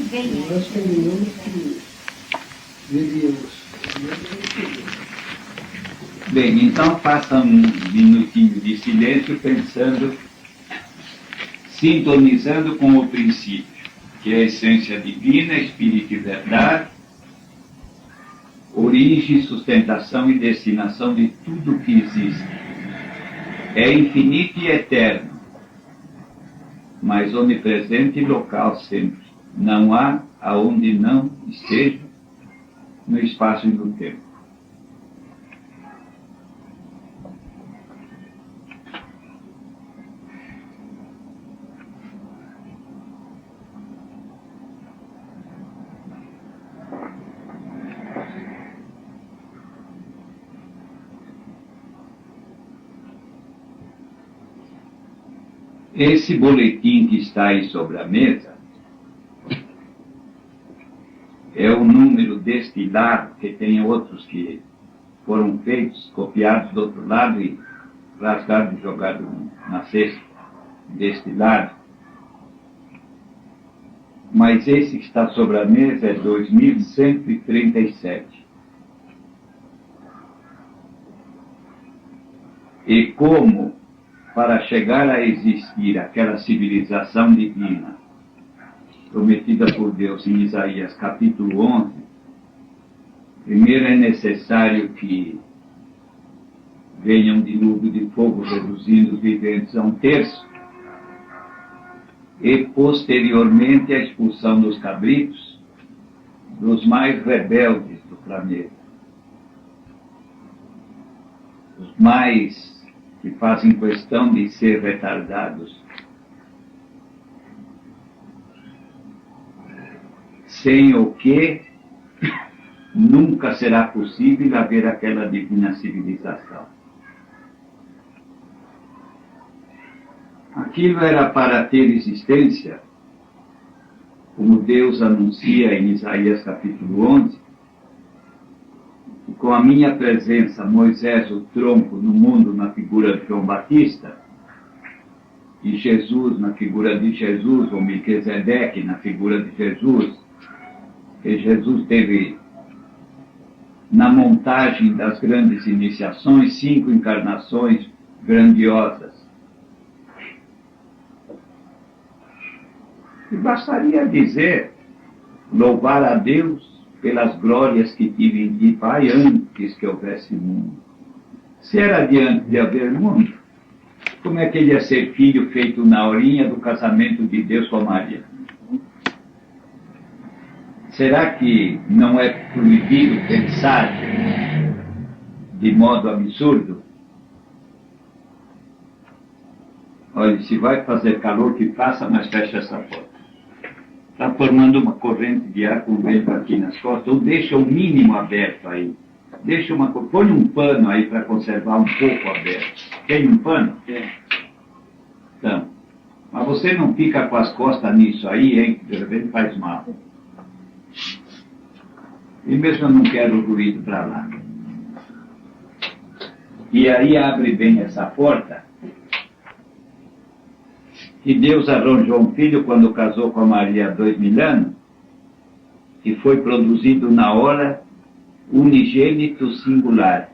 Nós terminamos que devíamos. Bem, então faça um minutinho de silêncio pensando, sintonizando com o princípio, que é a essência divina, espírito e verdade, origem, sustentação e destinação de tudo que existe. É infinito e eterno, mas onipresente e local sempre. Não há aonde não esteja no espaço e no tempo. Esse boletim que está aí sobre a mesa é o número deste lado, que tem outros que foram feitos, copiados do outro lado e rasgados e jogados na cesta deste lado. Mas esse que está sobre a mesa é 2137. E como, para chegar a existir aquela civilização divina prometida por Deus em Isaías capítulo 11, primeiro é necessário que venha um dilúvio de fogo reduzindo os viventes a 1/3, e posteriormente a expulsão dos cabritos, dos mais rebeldes do planeta, os mais que fazem questão de ser retardados. Sem o que nunca será possível haver aquela divina civilização. Aquilo era para ter existência, como Deus anuncia em Isaías capítulo 11, e com a minha presença, Moisés, o tronco no mundo, na figura de João Batista, e Jesus, na figura de Jesus, ou Melquisedeque, na figura de Jesus, que Jesus teve na montagem das grandes iniciações 5 encarnações grandiosas. E bastaria dizer, louvar a Deus pelas glórias que tive em ti, Pai, antes que houvesse mundo. Se era diante de haver mundo, como é que ele ia ser filho feito na horinha do casamento de Deus com Maria? Será que não é proibido pensar de modo absurdo? Olha, se vai fazer calor, que faça, mas fecha essa porta. Está formando uma corrente de ar com vento aqui nas costas, ou deixa o mínimo aberto aí. Põe um pano aí para conservar um pouco aberto. Tem um pano? É. Então, mas você não fica com as costas nisso aí, hein? De repente faz mal. E mesmo eu não quero ruído para lá. E aí abre bem essa porta. E Deus arranjou um filho quando casou com a Maria há 2000 anos, que foi produzido na hora unigênito singular.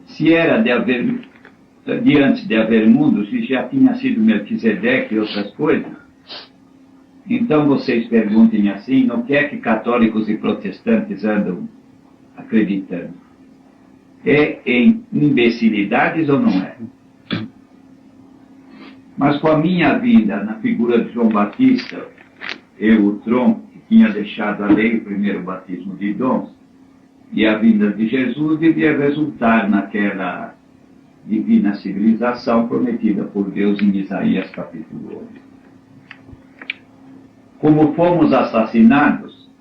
Se era antes de haver mundo, se já tinha sido Melquisedeque e outras coisas, então vocês perguntem assim, no que é que católicos e protestantes andam acreditando? É em imbecilidades ou não é? Mas com a minha vinda na figura de João Batista, eu, o tronco, que tinha deixado a lei, o primeiro batismo de dons, e a vinda de Jesus devia resultar naquela divina civilização prometida por Deus em Isaías capítulo 11. Como fomos assassinados,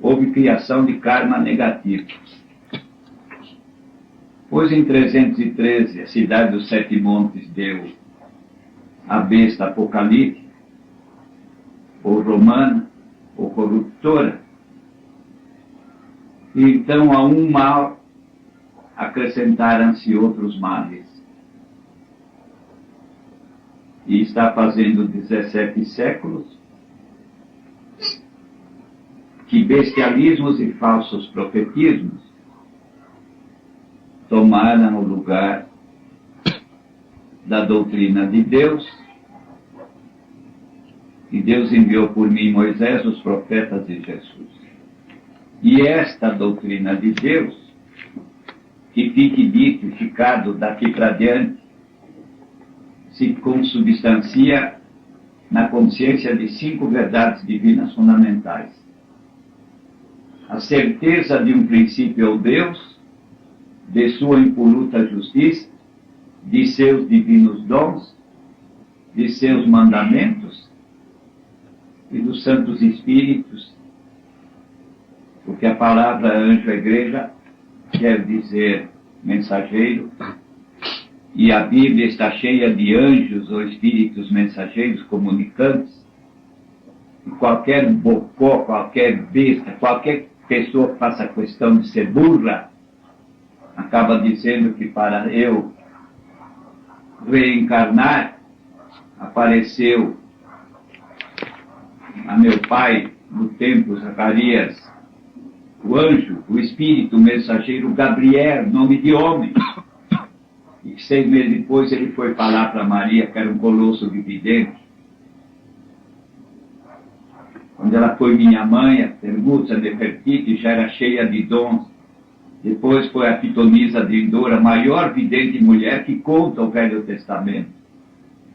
houve criação de karma negativo. Pois em 313, a cidade dos 7 montes deu a besta apocalíptica, ou romana, ou corruptora. E então a um mal acrescentaram-se outros males. E está fazendo 17 séculos que bestialismos e falsos profetismos tomaram o lugar da doutrina de Deus, e Deus enviou por mim Moisés, os profetas e Jesus. E esta doutrina de Deus, que fique dito e ficado daqui para diante, se consubstancia na consciência de 5 verdades divinas fundamentais. A certeza de um princípio ou Deus, de sua impoluta justiça, de seus divinos dons, de seus mandamentos e dos santos espíritos, porque a palavra anjo é grega, quer dizer mensageiro, e a Bíblia está cheia de anjos ou espíritos mensageiros comunicantes, e qualquer bocó, qualquer besta, qualquer pessoa que faça questão de ser burra, acaba dizendo que para eu reencarnar, apareceu a meu pai no templo Zacarias, o anjo, o espírito mensageiro Gabriel, nome de homem, e que 6 meses depois ele foi falar para Maria, que era um colosso de vidente. Quando ela foi minha mãe, a Termutsa Nefertiti já era cheia de dons. Depois foi a Pitonisa de Endor, a maior vidente mulher que conta o Velho Testamento.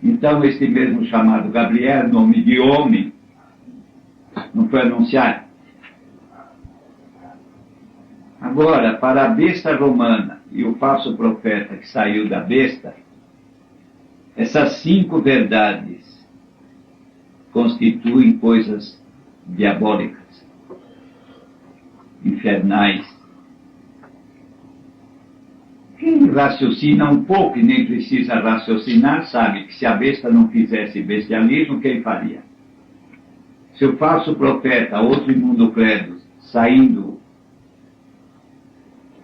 Então, esse mesmo chamado Gabriel, nome de homem, não foi anunciado. Agora, para a besta romana e o falso profeta que saiu da besta, essas 5 verdades constituem coisas diabólicas, infernais. Quem raciocina um pouco e nem precisa raciocinar, sabe que se a besta não fizesse bestialismo, quem faria? Se o falso profeta, outro imundo credo, saindo,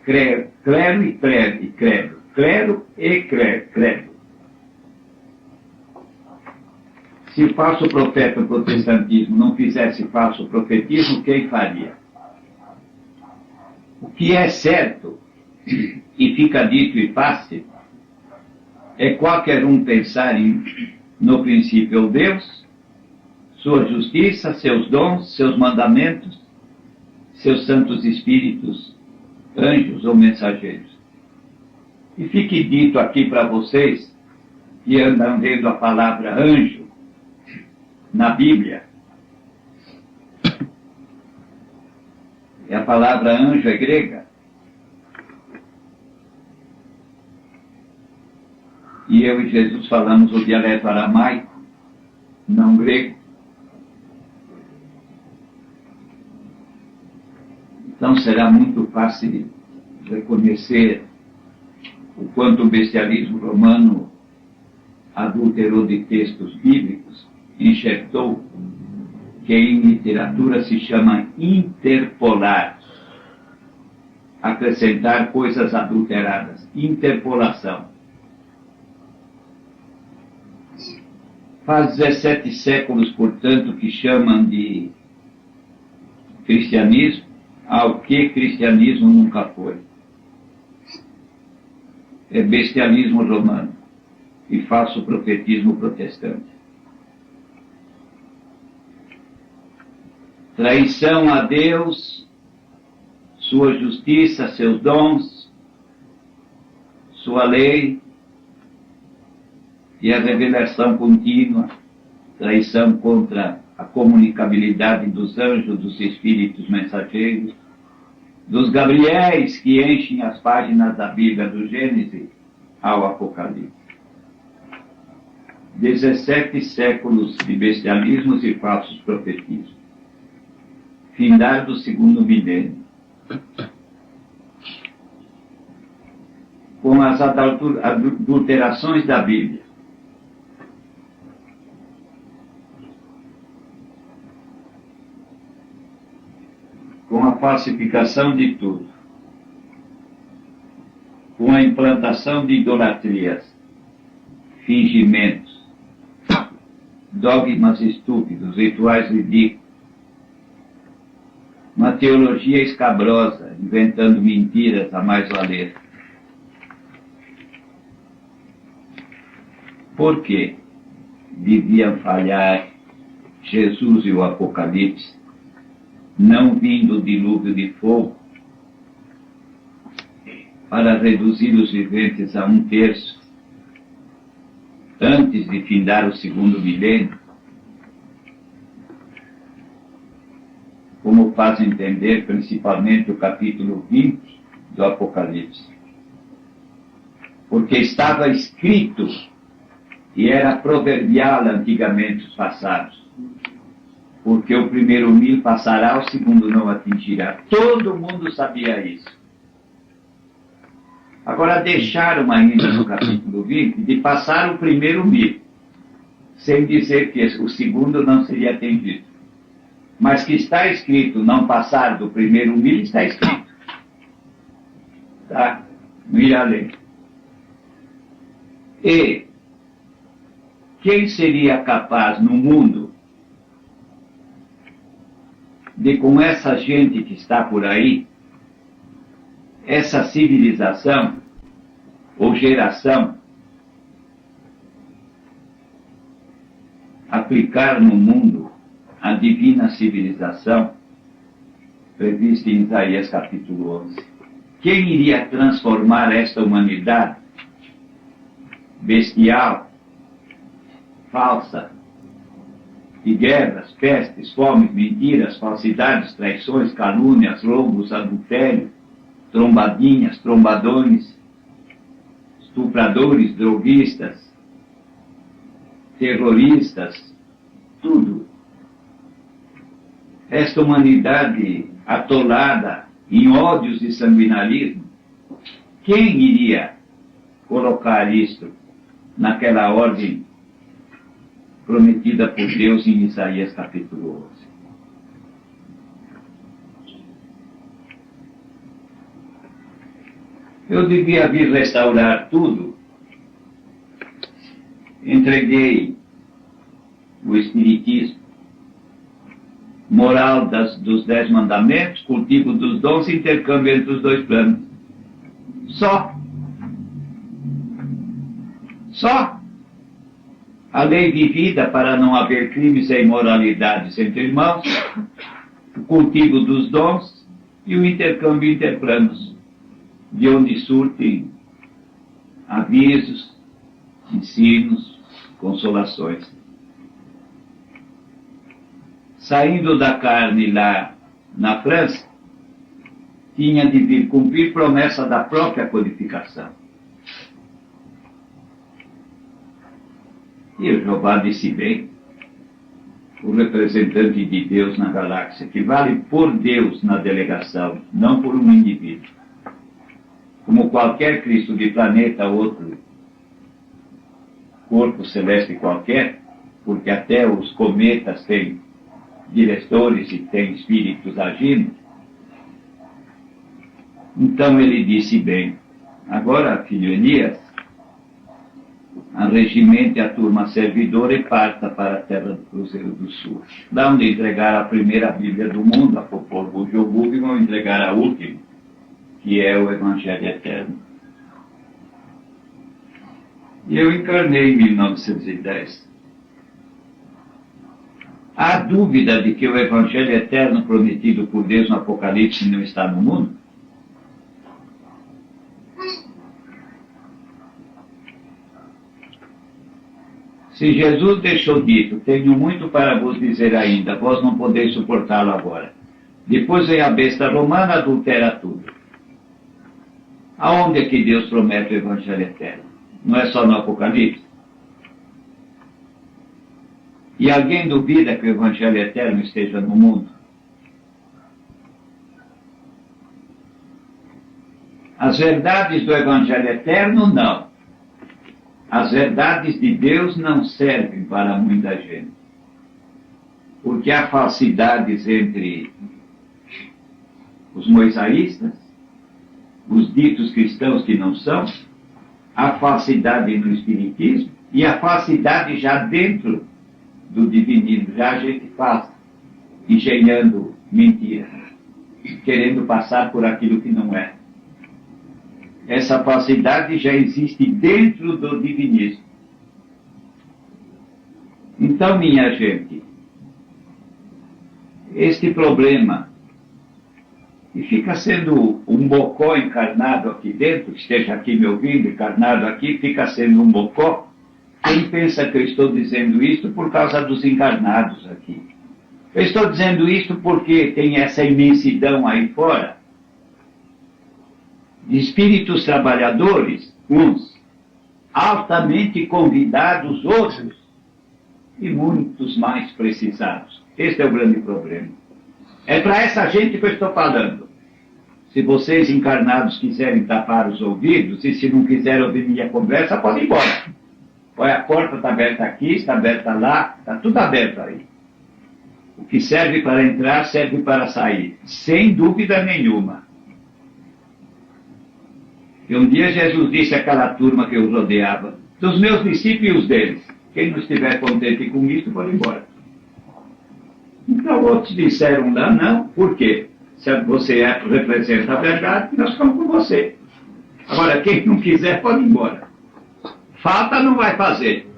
clero e credo, clero e credo. Se o falso profeta, o protestantismo, não fizesse falso profetismo, quem faria? O que é certo, e fica dito e fácil, é qualquer um pensar no princípio Deus, sua justiça, seus dons, seus mandamentos, seus santos espíritos, anjos ou mensageiros. E fique dito aqui para vocês que andam vendo a palavra anjo na Bíblia. E a palavra anjo é grega. E eu e Jesus falamos o dialeto aramaico, não grego. Então será muito fácil reconhecer o quanto o bestialismo romano adulterou de textos bíblicos, enxertou, que em literatura se chama interpolar, acrescentar coisas adulteradas, interpolação. Faz 17 séculos, portanto, que chamam de cristianismo ao que cristianismo nunca foi. É bestialismo romano e falso profetismo protestante. Traição a Deus, sua justiça, seus dons, sua lei e a revelação contínua, traição contra a comunicabilidade dos anjos, dos espíritos mensageiros, dos Gabriéis que enchem as páginas da Bíblia do Gênesis ao Apocalipse. 17 séculos de bestialismos e falsos profetismos. Findar do 2º milênio. Com as adulterações da Bíblia. Com a falsificação de tudo, com a implantação de idolatrias, fingimentos, dogmas estúpidos, rituais ridículos, Uma teologia escabrosa, inventando mentiras a mais valer. Por quê deviam falhar Jesus e o Apocalipse, não vindo o dilúvio de fogo, para reduzir os viventes a 1/3, antes de findar o segundo milênio, como faz entender principalmente o capítulo 20 do Apocalipse. Porque estava escrito, e era proverbial antigamente os passados, porque o primeiro 1000 passará, o segundo não atingirá. Todo mundo sabia isso. Agora deixaram ainda no capítulo 20 de passar o primeiro 1000, sem dizer que o segundo não seria atendido. Mas que está escrito não passar do primeiro 1000, está escrito. Tá? Não ir além. E quem seria capaz no mundo de, com essa gente que está por aí, essa civilização ou geração, aplicar no mundo a divina civilização prevista em Isaías capítulo 11? Quem iria transformar esta humanidade bestial, falsa, de guerras, pestes, fomes, mentiras, falsidades, traições, calúnias, roubos, adultério, trombadinhas, trombadões, estupradores, droguistas, terroristas, tudo. Esta humanidade atolada em ódios e sanguinarismo, quem iria colocar isto naquela ordem prometida por Deus em Isaías capítulo 11? Eu devia vir restaurar tudo. Entreguei o Espiritismo, moral dos 10 mandamentos, cultivo dos dons e intercâmbio entre os dois planos. Só. A lei de vida para não haver crimes e imoralidades entre irmãos, o cultivo dos dons e o intercâmbio interplanos, de onde surtem avisos, ensinos, consolações. Saindo da carne lá na França, tinha de vir cumprir promessa da própria codificação. E o Jeová disse bem, o representante de Deus na galáxia, que vale por Deus na delegação, não por um indivíduo. Como qualquer Cristo de planeta ou outro corpo celeste qualquer, porque até os cometas têm diretores e têm espíritos agindo. Então ele disse bem, agora, filho Elias, arregimente a turma servidora e parta para a terra do Cruzeiro do Sul. Lá onde entregar a primeira Bíblia do mundo, a Popol Vuh e vão entregar a última, que é o Evangelho Eterno. E eu encarnei em 1910. Há dúvida de que o Evangelho Eterno prometido por Deus no Apocalipse não está no mundo? Se Jesus deixou dito, tenho muito para vos dizer ainda, vós não podeis suportá-lo agora. Depois vem a besta romana, adultera tudo. Aonde é que Deus promete o Evangelho Eterno? Não é só no Apocalipse? E alguém duvida que o Evangelho Eterno esteja no mundo? As verdades do Evangelho Eterno, não. As verdades de Deus não servem para muita gente. Porque há falsidades entre os moisaístas, os ditos cristãos que não são, há falsidade no Espiritismo e a falsidade já dentro do divinismo, já a gente faz, engenhando mentiras. querendo passar por aquilo que não é. Essa falsidade já existe dentro do divinismo. Então, minha gente, este problema, e fica sendo um bocó encarnado aqui dentro, esteja aqui me ouvindo, encarnado aqui, fica sendo um bocó. Quem pensa que eu estou dizendo isto por causa dos encarnados aqui? Eu estou dizendo isto porque tem essa imensidão aí fora de espíritos trabalhadores, uns altamente convidados, outros, e muitos mais precisados. Este é o grande problema. É para essa gente que eu estou falando. Se vocês encarnados quiserem tapar os ouvidos, e se não quiserem ouvir minha conversa, podem ir embora. Olha, a porta está aberta aqui, está aberta lá, está tudo aberto aí. O que serve para entrar, serve para sair, sem dúvida nenhuma. E um dia Jesus disse àquela turma que eu rodeava, dos meus discípulos e os deles, quem não estiver contente com isso, pode ir embora. Então outros disseram lá, não, por quê? Se você representa a verdade, nós ficamos com você. Agora, quem não quiser, pode ir embora. Falta não vai fazer.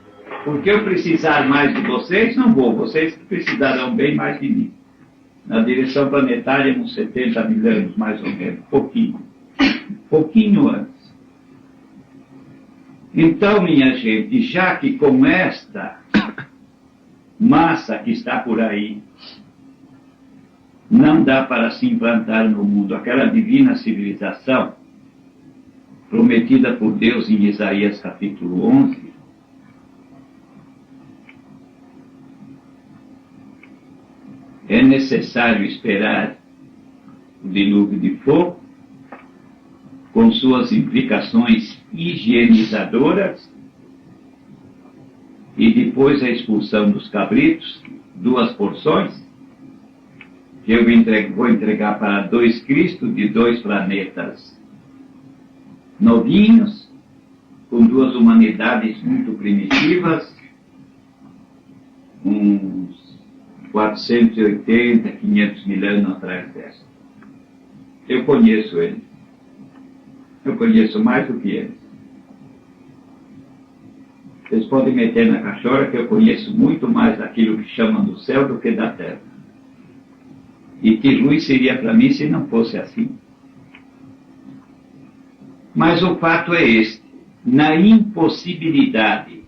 Porque eu precisar mais de vocês, não vou. Vocês precisarão bem mais de mim. Na direção planetária, uns 70 mil anos, mais ou menos. Pouquinho antes. Então, minha gente, já que com esta massa que está por aí, não dá para se implantar no mundo aquela divina civilização prometida por Deus em Isaías capítulo 11, é necessário esperar o dilúvio de fogo, com suas implicações higienizadoras, e depois a expulsão dos cabritos, 2 porções, que eu vou entregar para 2 Cristos de 2 planetas novinhos, com 2 humanidades muito primitivas, uns 480, 500 mil anos atrás dessa. Eu conheço eles. Eu conheço mais do que eles. Vocês podem meter na caixora que eu conheço muito mais daquilo que chamam do céu do que da terra. E que luz seria para mim se não fosse assim. Mas o fato é este: na impossibilidade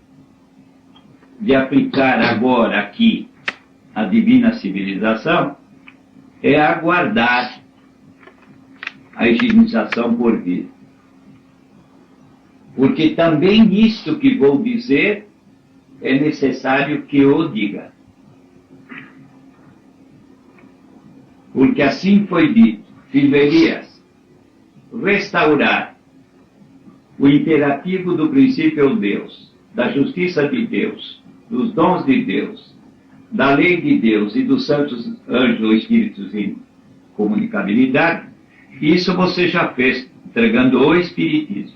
de aplicar agora aqui a divina civilização, é aguardar a higienização por vir. Porque também isto que vou dizer é necessário que eu diga. Porque assim foi dito, filho Elias, restaurar o imperativo do princípio Deus, da justiça de Deus, dos dons de Deus, da lei de Deus e dos santos anjos ou espíritos em comunicabilidade, isso você já fez, entregando o Espiritismo.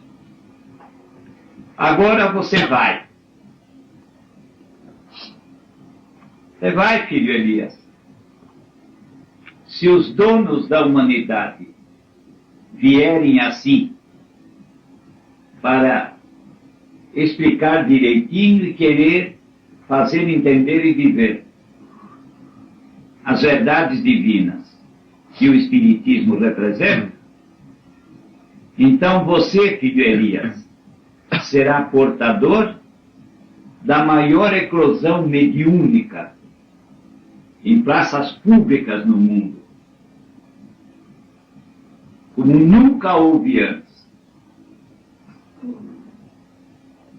Agora você vai. Você vai, filho Elias. Se os donos da humanidade vierem assim para explicar direitinho e querer fazer entender e viver as verdades divinas que o Espiritismo representa, então você, filho Elias, será portador da maior eclosão mediúnica em praças públicas no mundo, como nunca houve antes.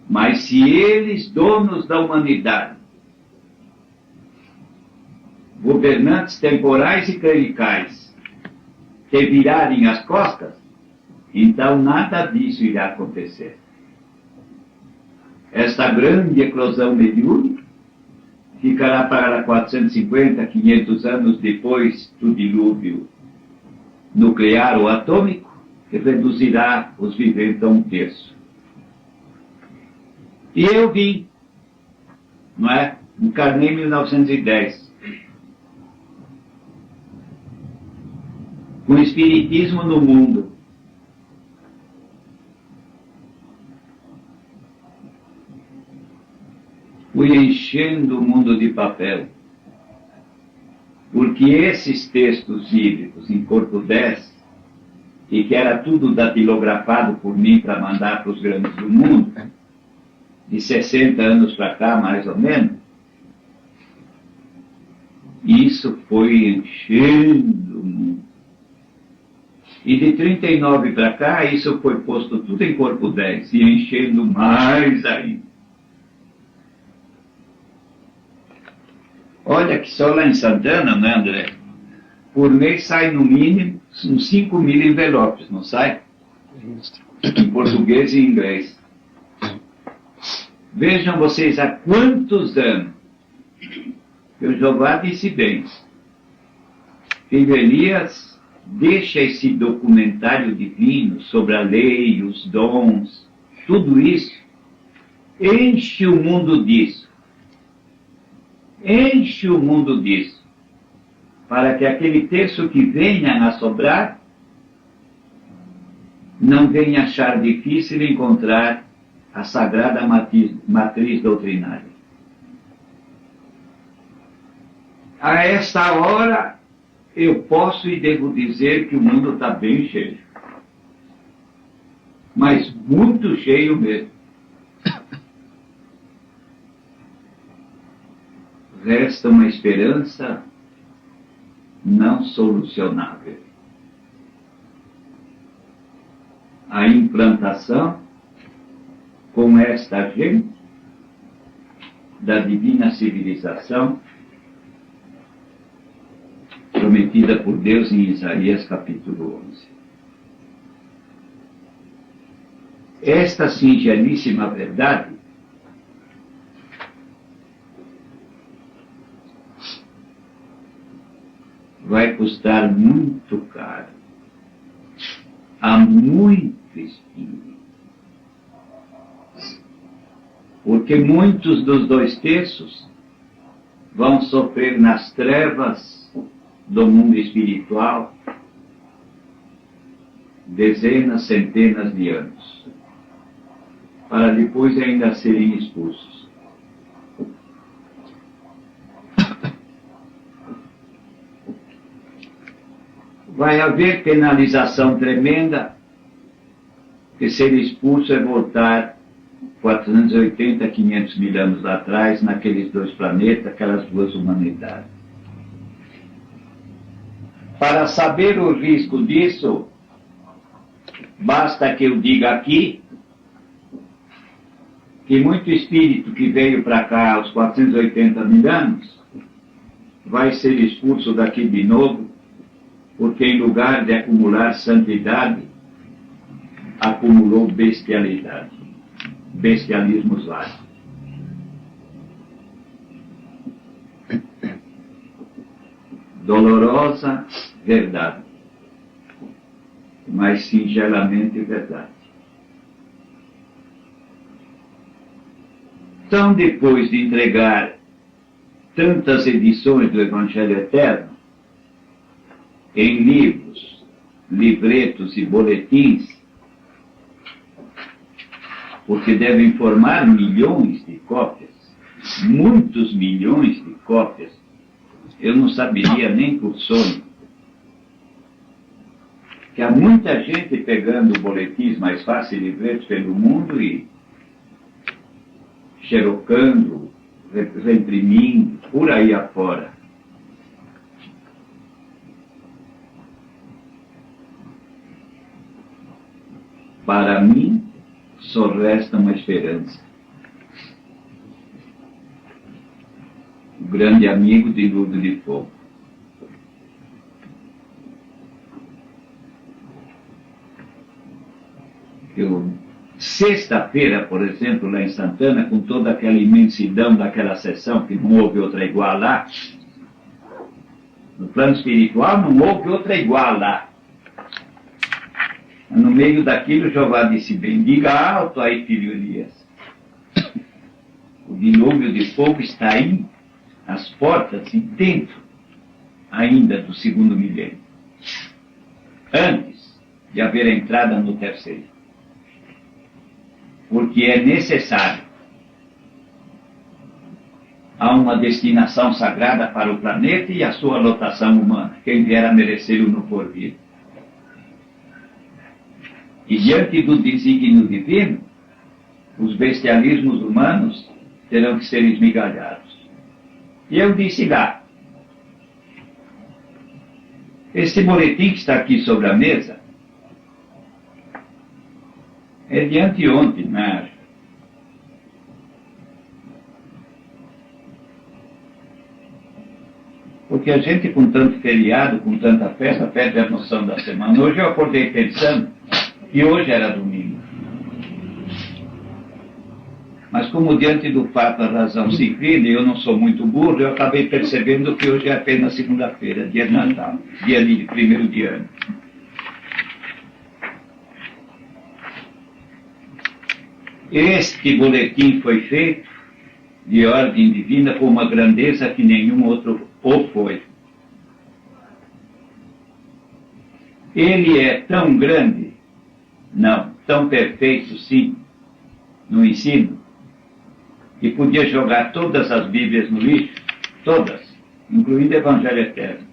Mas se eles, donos da humanidade, governantes temporais e clericais, te virarem as costas, então nada disso irá acontecer. Esta grande eclosão mediúnica ficará para 450, 500 anos depois do dilúvio nuclear ou atômico, que reduzirá os viventes a 1/3. E eu vim, não é? Encarnei em 1910. com o espiritismo no mundo. Fui enchendo o mundo de papel, porque esses textos hídricos em corpo 10, e que era tudo datilografado por mim para mandar para os grandes do mundo, de 60 anos para cá, mais ou menos, isso foi enchendo o mundo. E de 39 para cá, isso foi posto tudo em corpo 10, e enchendo mais ainda. Olha que só lá em Santana, né, André? Por mês sai no mínimo uns 5.000 envelopes, não sai? Em português e inglês. Vejam vocês há quantos anos que o Jeová disse bem. Filho Elias, deixa esse documentário divino sobre a lei, os dons, tudo isso, enche o mundo disso. Enche o mundo disso, para que aquele texto que venha a sobrar não venha achar difícil encontrar a sagrada matriz doutrinária. A esta hora, eu posso e devo dizer que o mundo está bem cheio. Mas muito cheio mesmo. Resta uma esperança não solucionável. A implantação com esta gente da divina civilização prometida por Deus em Isaías capítulo 11. Esta singelíssima verdade vai custar muito caro a muito espírito. Porque muitos dos 2/3 vão sofrer nas trevas do mundo espiritual dezenas, centenas de anos, para depois ainda serem expulsos. Vai haver penalização tremenda, que ser expulso é voltar 480, 500 mil anos atrás, naqueles 2 planetas, aquelas 2 humanidades. Para saber o risco disso, basta que eu diga aqui que muito espírito que veio para cá aos 480 mil anos vai ser expulso daqui de novo, porque em lugar de acumular santidade, acumulou bestialidade, bestialismos vários. Dolorosa verdade, mas singelamente verdade. Então, depois de entregar tantas edições do Evangelho Eterno, em livros, livretos e boletins, porque devem formar milhões de cópias, muitos milhões de cópias, eu não saberia nem por sonho, que há muita gente pegando boletins mais fáceis e livretos pelo mundo e xerocando, reimprimindo, por aí afora. Para mim, só resta uma esperança. O grande amigo de Dilúvio de Fogo. Sexta-feira, por exemplo, lá em Santana, com toda aquela imensidão daquela sessão, que não houve outra igual lá, no plano espiritual não houve outra igual lá. No meio daquilo, Jeová disse bem, diga alto aí, filho Elias. O dilúvio de fogo está aí, às portas e dentro ainda do 2º milênio. antes de haver a entrada no terceiro. Porque é necessário. Há uma destinação sagrada para o planeta e a sua lotação humana, quem vier a merecer o no porvir. E diante do desígnio divino, os bestialismos humanos terão que ser esmigalhados. E eu disse lá, esse boletim que está aqui sobre a mesa é de anteontem, né? Porque a gente, com tanto feriado, com tanta festa, perde a noção da semana. Hoje eu acordei pensando que hoje era domingo. Mas como diante do fato a razão se inclina, e eu não sou muito burro, eu acabei percebendo que hoje é apenas segunda-feira, dia de Natal, dia de primeiro de ano. Este boletim foi feito de ordem divina com uma grandeza que nenhum outro o foi. Ele é tão grande, não, tão perfeito, sim, no ensino, que podia jogar todas as Bíblias no lixo, todas, incluindo o Evangelho Eterno.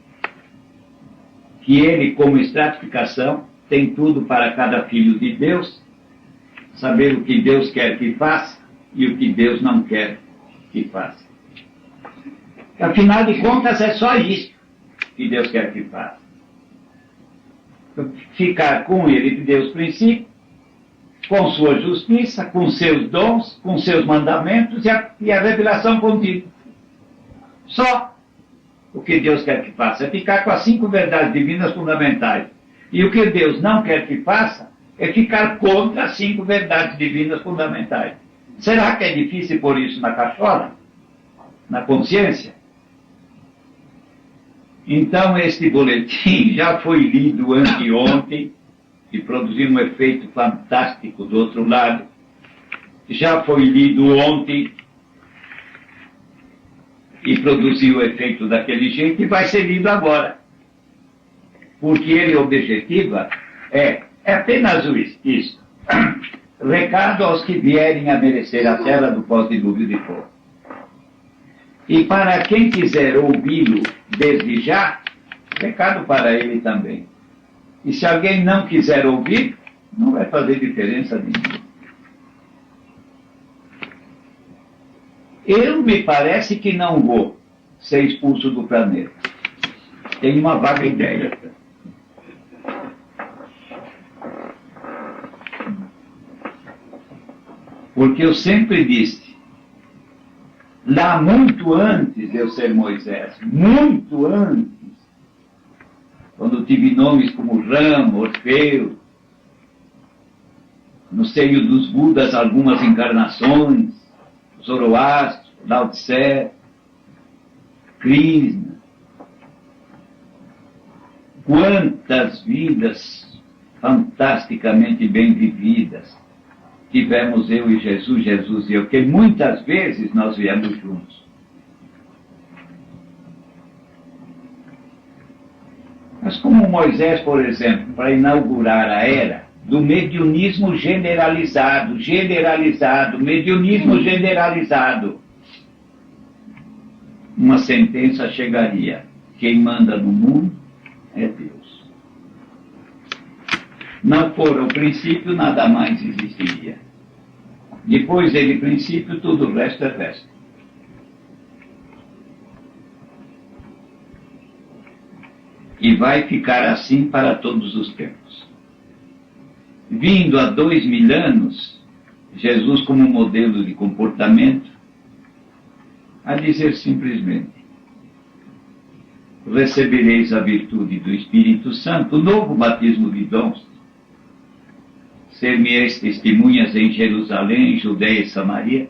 Que ele, como estratificação, tem tudo para cada filho de Deus, saber o que Deus quer que faça e o que Deus não quer que faça. Afinal de contas, é só isso que Deus quer que faça. Ficar com ele de Deus princípio, com sua justiça, com seus dons, com seus mandamentos e a revelação contínua. Só o que Deus quer que faça é ficar com as 5 verdades divinas fundamentais. E o que Deus não quer que faça é ficar contra as 5 verdades divinas fundamentais. Será que é difícil pôr isso na cachola? Na consciência? Então, este boletim já foi lido anteontem e produziu um efeito fantástico do outro lado. Já foi lido ontem e produziu o efeito daquele jeito e vai ser lido agora. Porque ele objetiva é apenas isso. Recado aos que vierem a merecer a terra do pós-dilúvio de fogo. E para quem quiser ouvi-lo desde já, recado para ele também. E se alguém não quiser ouvir, não vai fazer diferença nenhuma. Eu me parece que não vou ser expulso do planeta. Tenho uma vaga ideia. Porque eu sempre disse, lá muito antes de eu ser Moisés, muito antes, quando tive nomes como Rama, Orfeu, no seio dos Budas algumas encarnações, Zoroastro, Lao Tse, Krishna, quantas vidas fantasticamente bem vividas tivemos eu e Jesus, Jesus e eu, que muitas vezes nós viemos juntos. Mas como Moisés, por exemplo, para inaugurar a era do mediunismo generalizado, mediunismo generalizado, uma sentença chegaria: quem manda no mundo é Deus. Não for o princípio, nada mais existiria. Depois dele princípio, tudo o resto é resto. E vai ficar assim para todos os tempos. Vindo há 2000 anos, Jesus como modelo de comportamento, a dizer simplesmente: recebereis a virtude do Espírito Santo, o novo batismo de dons, ser-me-eis testemunhas em Jerusalém, Judeia e Samaria,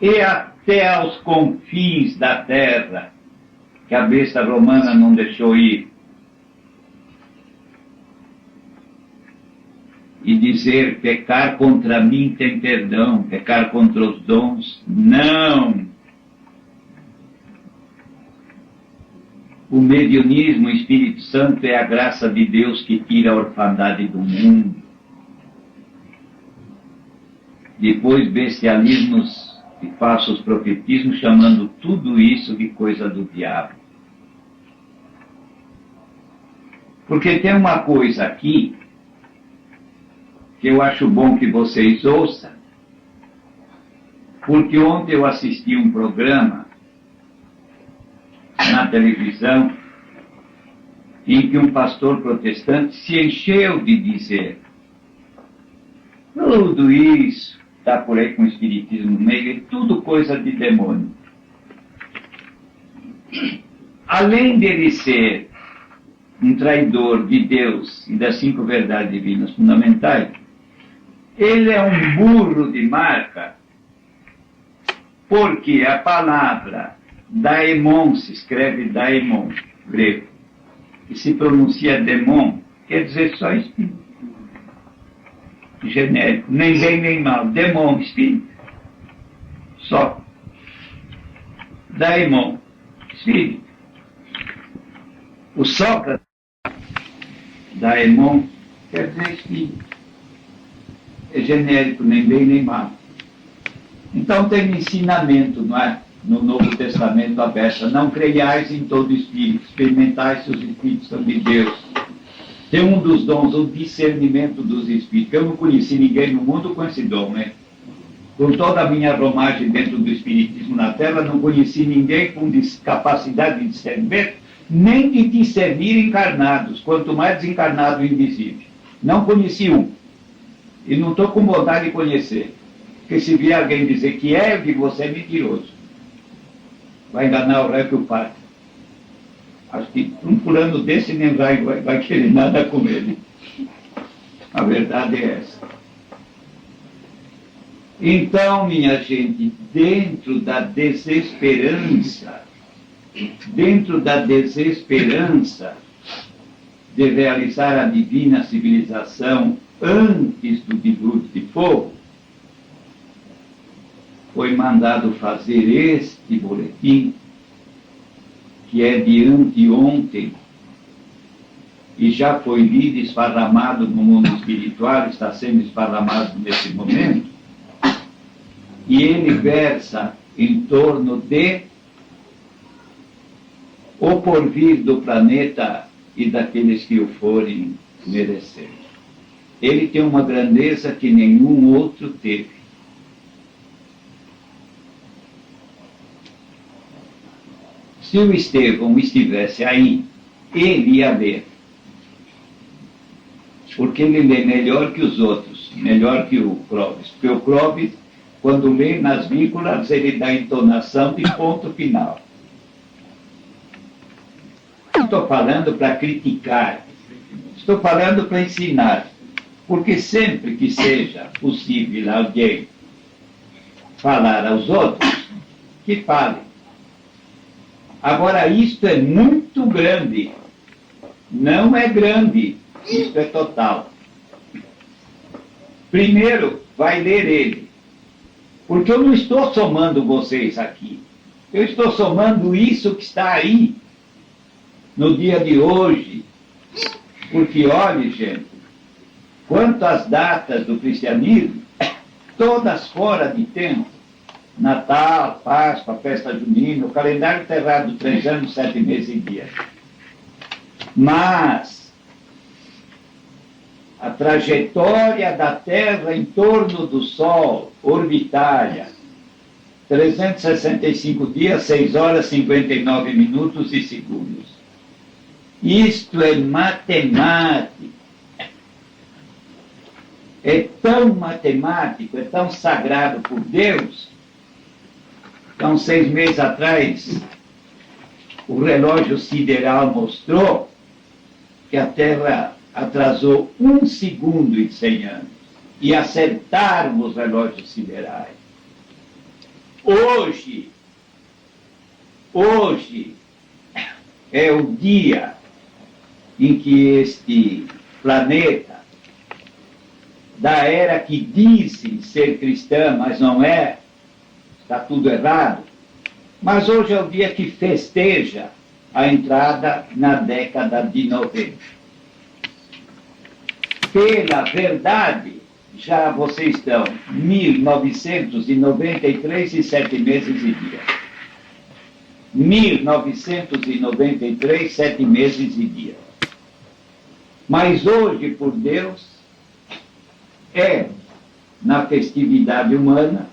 e até aos confins da terra, que a besta romana não deixou ir. E dizer, pecar contra mim tem perdão, pecar contra os dons, não. o mediunismo, o Espírito Santo é a graça de Deus que tira a orfandade do mundo. Depois, bestialismos e falsos profetismos, chamando tudo isso de coisa do diabo. Porque tem uma coisa aqui que eu acho bom que vocês ouçam, porque ontem eu assisti um programa na televisão em que um pastor protestante se encheu de dizer: tudo isso está por aí com o espiritismo no meio, é tudo coisa de demônio. Além dele ser um traidor de Deus e das 5 verdades divinas fundamentais, ele é um burro de marca, porque a palavra daemon se escreve daemon, grego, e se pronuncia demon, quer dizer só espírito. Genérico, nem bem nem mal, demon, espírito. Só. Daemon, espírito. O Sócrates, daemon, quer dizer espírito. É genérico, nem bem nem mal. Então tem um ensinamento, não é? No Novo Testamento aberto: não creiais em todo espírito, experimentai se os espíritos são de Deus. Tem um dos dons, o discernimento dos espíritos. Eu não conheci ninguém no mundo com esse dom, né? Com toda a minha romagem dentro do espiritismo na Terra, não conheci ninguém com capacidade de discernimento, nem de discernir encarnados, quanto mais desencarnado e invisível. Não conheci um. E não estou com vontade de conhecer. Porque se vier alguém dizer que é, eu digo: você é mentiroso. Vai enganar o réu e o padre. Acho que um fulano desse nem vai querer nada com ele. A verdade é essa. Então, minha gente, dentro da desesperança de realizar a divina civilização antes do dilúvio de fogo, foi mandado fazer este boletim, que é de anteontem, e já foi lido e esparramado no mundo espiritual, está sendo esparramado nesse momento, e ele versa em torno de o porvir do planeta e daqueles que o forem merecer. Ele tem uma grandeza que nenhum outro teve. Se o Estevão estivesse aí, ele ia ler. Porque ele lê melhor que os outros, melhor que o Clóvis. Porque o Clóvis, quando lê nas vínculas, ele dá entonação de ponto final. Não estou falando para criticar, estou falando para ensinar. Porque sempre que seja possível alguém falar aos outros, que fale. Agora, isto é muito grande. Não é grande, isto é total. Primeiro, vai ler ele. Porque eu não estou somando vocês aqui. Eu estou somando isso que está aí, no dia de hoje. Porque, olhe, gente, quanto às datas do cristianismo, todas fora de tempo. Natal, Páscoa, festa junina, o calendário está errado 3 anos, 7 meses e dias. Mas a trajetória da Terra em torno do Sol, orbitária, 365 dias, 6 horas, 59 minutos e segundos. Isto é matemática. É tão matemático, é tão sagrado por Deus. Então, 6 meses atrás, o relógio sideral mostrou que a Terra atrasou 1 segundo em 100 anos. E acertaram os relógios siderais. Hoje é o dia em que este planeta, da era que dizem ser cristã, mas não é, está tudo errado, mas hoje é o dia que festeja a entrada na década de 90. Pela verdade, já vocês estão 1993 e 7 meses e dias. 1993, 7 meses e dias. Mas hoje, por Deus, é, na festividade humana,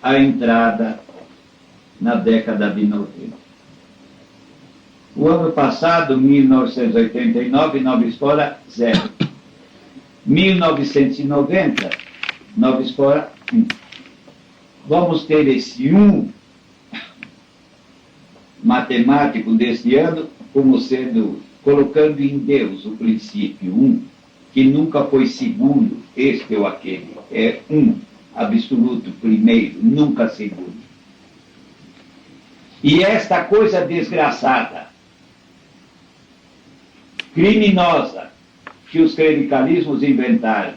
a entrada na década de 90. O ano passado, 1989, Nova Escola, 0. 1990, Nova Escola, 1. Vamos ter esse 1 matemático deste ano como sendo, colocando em Deus o princípio 1, que nunca foi segundo, este ou aquele. É 1, absoluto, primeiro, nunca segundo. E esta coisa desgraçada, criminosa, que os clericalismos inventaram,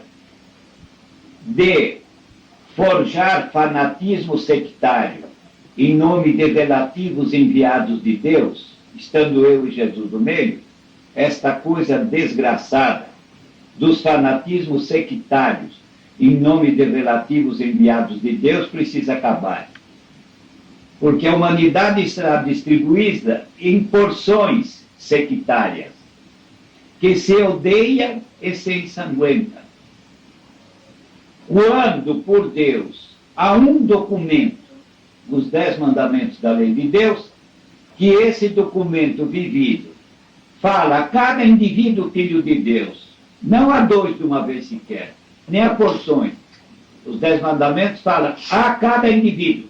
de forjar fanatismo sectário em nome de relativos enviados de Deus, estando eu e Jesus no meio, esta coisa desgraçada dos fanatismos sectários em nome de relativos enviados de Deus precisa acabar. Porque a humanidade está distribuída em porções sectárias, que se odeiam e se ensanguentam. Quando, por Deus, há um documento, os 10 mandamentos da lei de Deus, que esse documento vivido fala a cada indivíduo filho de Deus, não a 2 de uma vez sequer, nem a porções. Os 10 mandamentos falam a cada indivíduo.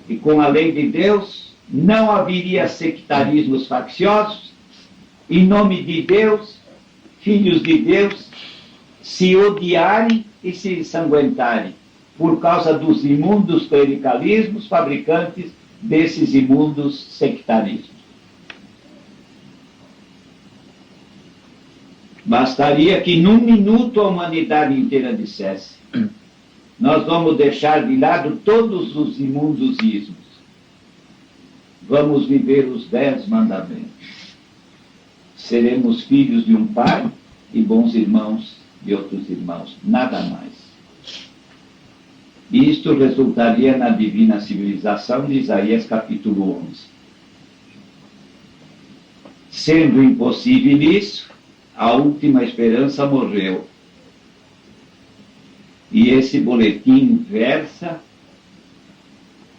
E com a lei de Deus não haveria sectarismos facciosos, em nome de Deus, filhos de Deus, se odiarem e se ensanguentarem, por causa dos imundos clericalismos fabricantes desses imundos sectarismos. Bastaria que num minuto a humanidade inteira dissesse: nós vamos deixar de lado todos os imundos ismos. Vamos viver os 10 mandamentos. Seremos filhos de um pai e bons irmãos de outros irmãos. Nada mais. Isto resultaria na divina civilização de Isaías capítulo 11. Sendo impossível isso, a última esperança morreu. E esse boletim versa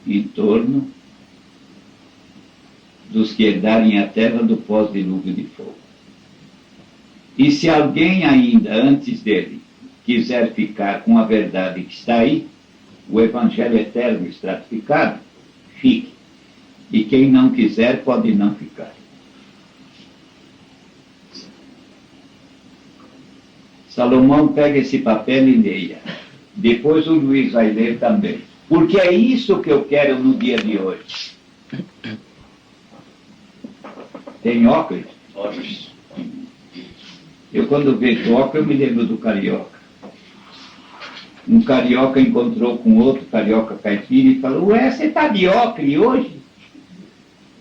em torno dos que herdarem a terra do pós-dilúvio de fogo. E se alguém ainda, antes dele, quiser ficar com a verdade que está aí, o Evangelho eterno estratificado, fique. E quem não quiser, pode não ficar. Salomão pega esse papel e leia. Depois o Luiz vai ler também. Porque é isso que eu quero no dia de hoje. Tem óculos? Óculos. Eu, quando vejo óculos, eu me lembro do carioca. Um carioca encontrou com outro carioca caipira e falou: ué, você está de óculos hoje?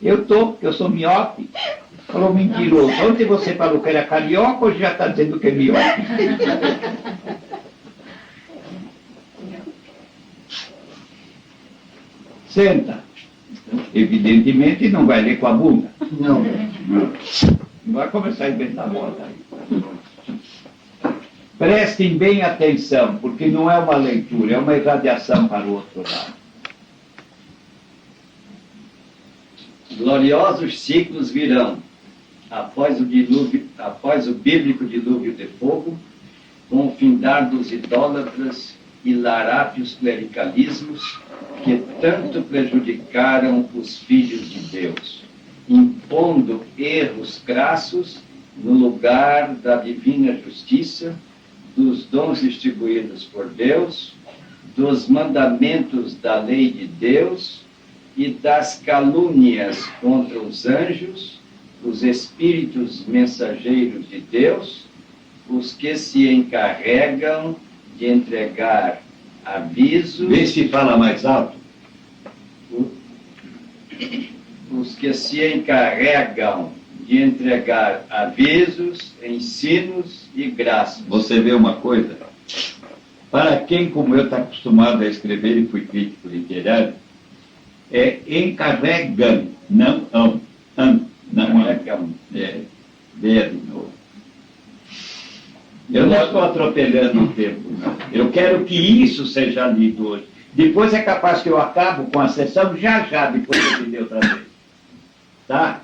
Eu estou, porque eu sou miope. Falou: mentiroso. Ontem você falou que era carioca, hoje já está dizendo que é miope. Senta. Evidentemente não vai ler com a bunda. Não. Não vai começar a inventar moda. Prestem bem atenção, porque não é uma leitura, é uma irradiação para o outro lado. Gloriosos ciclos virão, após o bíblico dilúvio de fogo, com o findar dos idólatras e larápios clericalismos que tanto prejudicaram os filhos de Deus, impondo erros crassos no lugar da divina justiça, dos dons distribuídos por Deus, dos mandamentos da lei de Deus e das calúnias contra os anjos, os espíritos mensageiros de Deus, os que se encarregam de entregar avisos. Vê se fala mais alto. os que se encarregam de entregar avisos, ensinos e graças. Você vê uma coisa? Para quem, como eu, está acostumado a escrever e fui crítico literário, é encarregam, não ão. Não Encarregam. Veja de novo. Eu não estou atropelando o tempo, não. Eu quero que isso seja lido hoje. Depois é capaz que eu acabo com a sessão já, depois eu ler outra vez. Tá?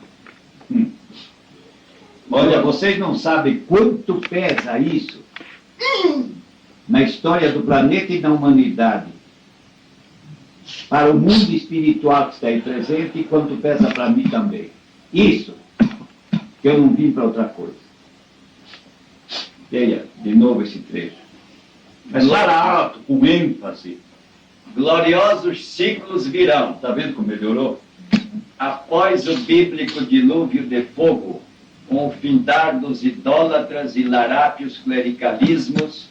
Olha, vocês não sabem quanto pesa isso na história do planeta e da humanidade, para o mundo espiritual que está aí presente, e quanto pesa para mim também. Isso, que eu não vim para outra coisa. Leia de novo esse trecho. Mas fala alto, com ênfase. Gloriosos ciclos virão. Está vendo como melhorou? Após o bíblico dilúvio de fogo, com o findar dos idólatras e larápios clericalismos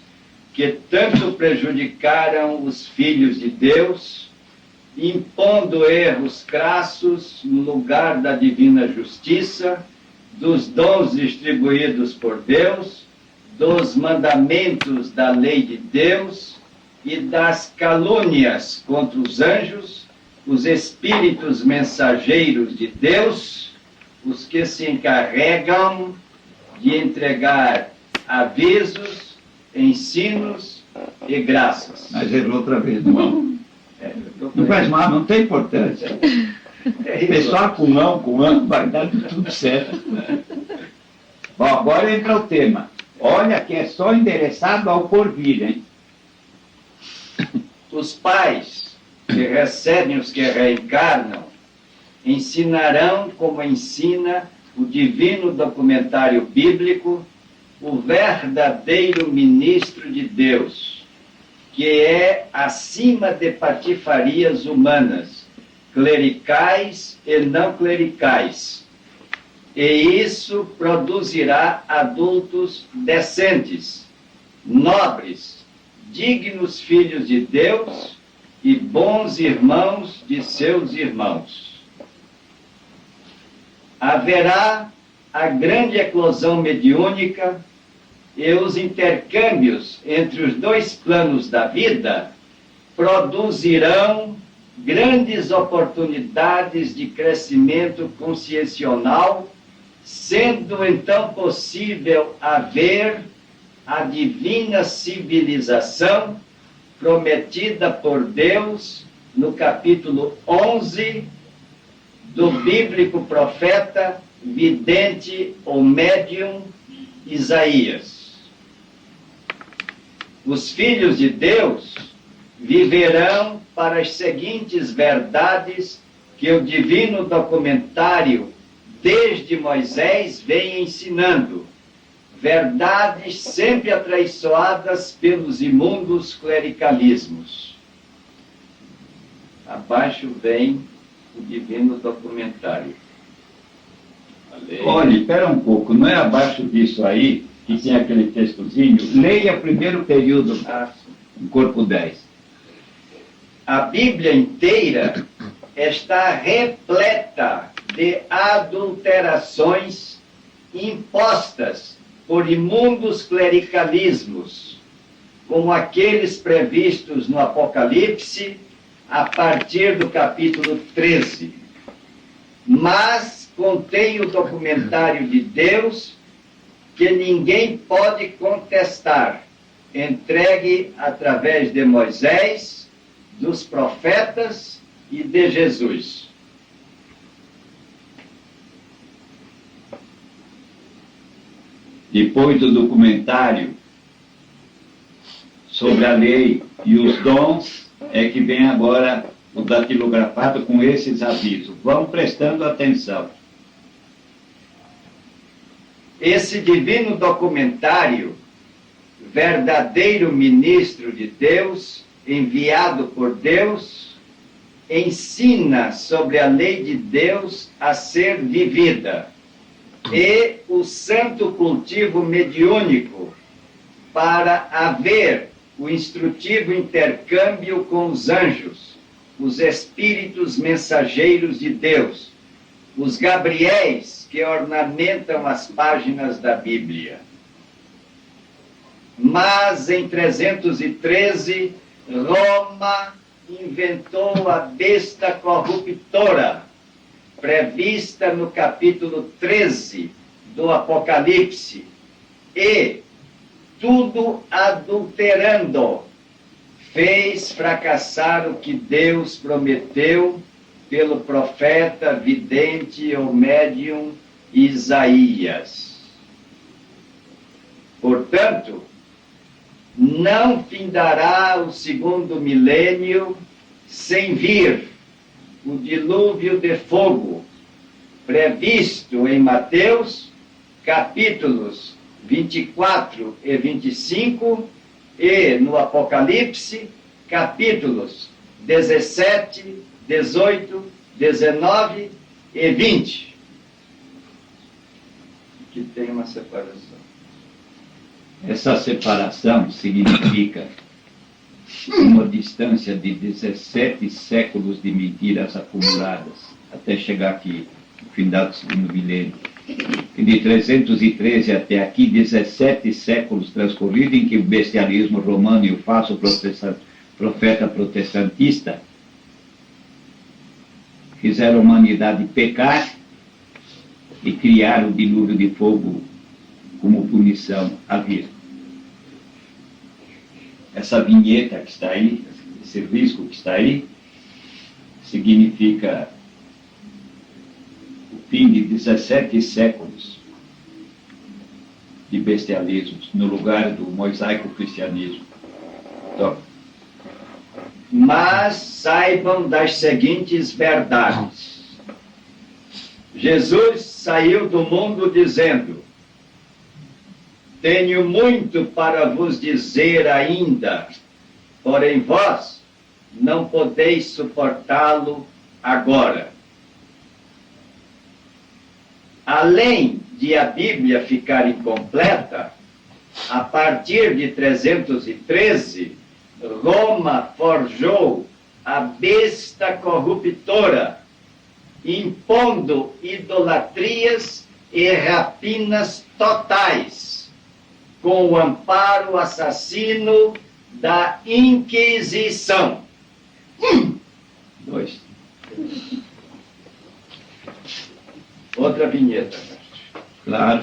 que tanto prejudicaram os filhos de Deus, impondo erros crassos no lugar da divina justiça, dos dons distribuídos por Deus, dos mandamentos da lei de Deus e das calúnias contra os anjos, os espíritos mensageiros de Deus, os que se encarregam de entregar avisos, ensinos e graças. Mas errou outra vez, não. Não faz mal, não tem importância. Pessoal com não, vai dar tudo certo. Bom, agora entra o tema. Olha que é só endereçado ao porvir, hein? Os pais que recebem os que reencarnam ensinarão como ensina o divino documentário bíblico, o verdadeiro ministro de Deus, que é acima de patifarias humanas, clericais e não clericais. E isso produzirá adultos decentes, nobres, dignos filhos de Deus e bons irmãos de seus irmãos. Haverá a grande eclosão mediúnica e os intercâmbios entre os dois planos da vida produzirão grandes oportunidades de crescimento consciencial, sendo então possível haver a divina civilização prometida por Deus no capítulo 11 do bíblico profeta, vidente ou médium Isaías. Os filhos de Deus viverão para as seguintes verdades que o divino documentário desde Moisés vem ensinando, verdades sempre atraiçoadas pelos imundos clericalismos. Abaixo vem o divino documentário. Olha, espera um pouco, não é abaixo disso aí, que tem aquele textozinho? Leia o primeiro período, no corpo 10. A Bíblia inteira está repleta de adulterações impostas por imundos clericalismos, como aqueles previstos no Apocalipse, a partir do capítulo 13. Mas contém o documentário de Deus que ninguém pode contestar, entregue através de Moisés, dos profetas e de Jesus. Depois do documentário sobre a lei e os dons, é que vem agora o datilografado com esses avisos. Vão prestando atenção. Esse divino documentário, verdadeiro ministro de Deus, enviado por Deus, ensina sobre a lei de Deus a ser vivida e o santo cultivo mediúnico para haver o instrutivo intercâmbio com os anjos, os espíritos mensageiros de Deus, os Gabriéis que ornamentam as páginas da Bíblia. Mas em 313, Roma inventou a besta corruptora, prevista no capítulo 13 do Apocalipse, e, tudo adulterando, fez fracassar o que Deus prometeu pelo profeta, vidente ou médium Isaías. Portanto, não findará o segundo milênio sem vir o dilúvio de fogo, previsto em Mateus, capítulos 24 e 25, e no Apocalipse, capítulos 17, 18, 19 e 20. Que tem uma separação. Essa separação significa uma distância de 17 séculos de mentiras acumuladas, até chegar aqui, no final do segundo milênio. E de 313 até aqui, 17 séculos transcorridos em que o bestialismo romano e o falso profeta protestantista fizeram a humanidade pecar e criar o dilúvio de fogo como punição à vida. Essa vinheta que está aí, esse risco que está aí, significa o fim de 17 séculos de bestialismo no lugar do mosaico-cristianismo. Então, mas saibam das seguintes verdades. Jesus saiu do mundo dizendo: tenho muito para vos dizer ainda, porém vós não podeis suportá-lo agora. Além de a Bíblia ficar incompleta, a partir de 313, Roma forjou a besta corruptora, impondo idolatrias e rapinas totais, com o amparo assassino da Inquisição. 2. Outra vinheta. Claro.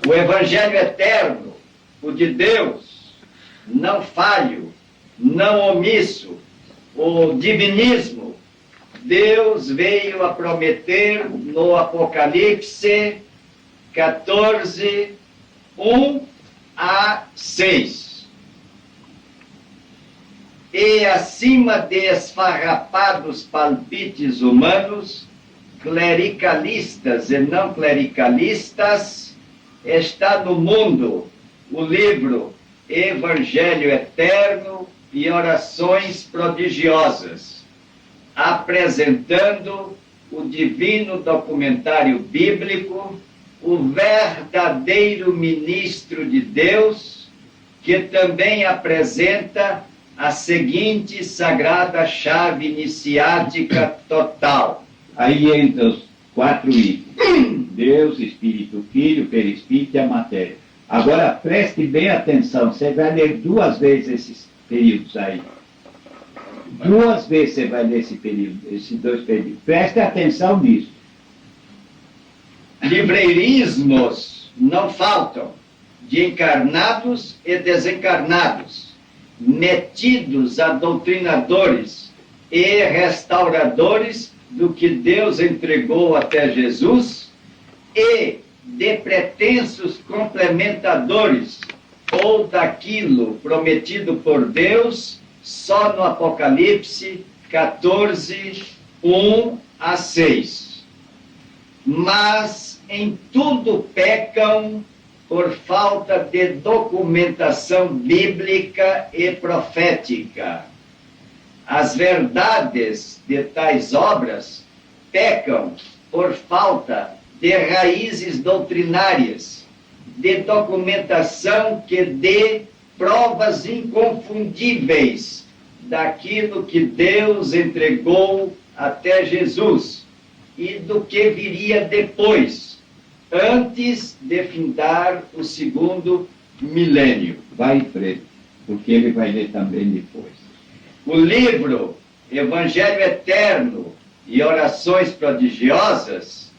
O Evangelho eterno, o de Deus, não falho, não omisso, o divinismo, Deus veio a prometer no Apocalipse 14, 1 a 6. E acima de esfarrapados palpites humanos, clericalistas e não clericalistas, está no mundo o livro Evangelho Eterno e Orações Prodigiosas, apresentando o divino documentário bíblico, o verdadeiro ministro de Deus, que também apresenta a seguinte sagrada chave iniciática total. Aí entra os 4 itens: Deus, Espírito, Filho, Perispírito e a matéria. Agora preste bem atenção, você vai ler 2 vezes esses períodos aí. 2 vezes você vai ler esse período, esses 2 períodos. Preste atenção nisso. Livreirismos não faltam, de encarnados e desencarnados, metidos a doutrinadores e restauradores do que Deus entregou até Jesus, e de pretensos complementadores ou daquilo prometido por Deus só no Apocalipse 14, 1 a 6. Mas em tudo pecam por falta de documentação bíblica e profética. As verdades de tais obras pecam por falta de raízes doutrinárias, de documentação que dê provas inconfundíveis daquilo que Deus entregou até Jesus e do que viria depois, antes de findar o segundo milênio. Vai em frente, porque ele vai ler também depois. O livro Evangelho Eterno e Orações Prodigiosas